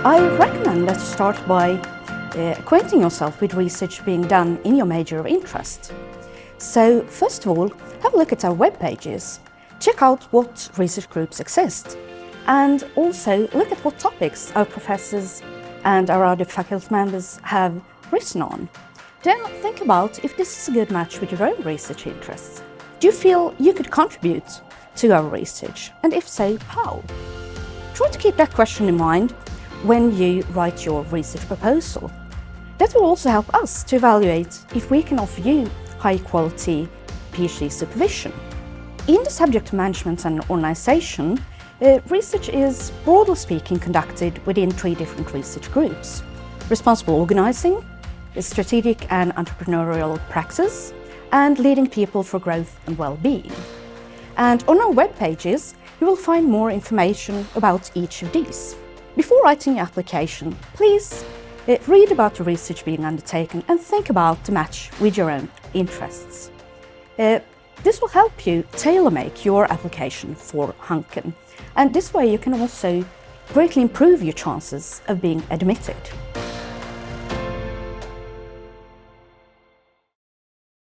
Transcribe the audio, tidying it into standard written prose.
I recommend that you start by acquainting yourself with research being done in your major of interest. So, first of all, have a look at our web pages. Check out what research groups exist, and also look at what topics our professors and our other faculty members have written on. Then think about if this is a good match with your own research interests. Do you feel you could contribute to our research? And if so, how? Try to keep that question in mind when you write your research proposal. That will also help us to evaluate if we can offer you high-quality PhD supervision. In the subject of management and organisation, research is, broadly speaking, conducted within 3 different research groups: Responsible Organising, Strategic and Entrepreneurial Praxis, and Leading People for Growth and Well-being. And on our web pages, you will find more information about each of these. Before writing your application, please read about the research being undertaken and think about the match with your own interests. This will help you tailor-make your application for Hanken, and this way you can also greatly improve your chances of being admitted.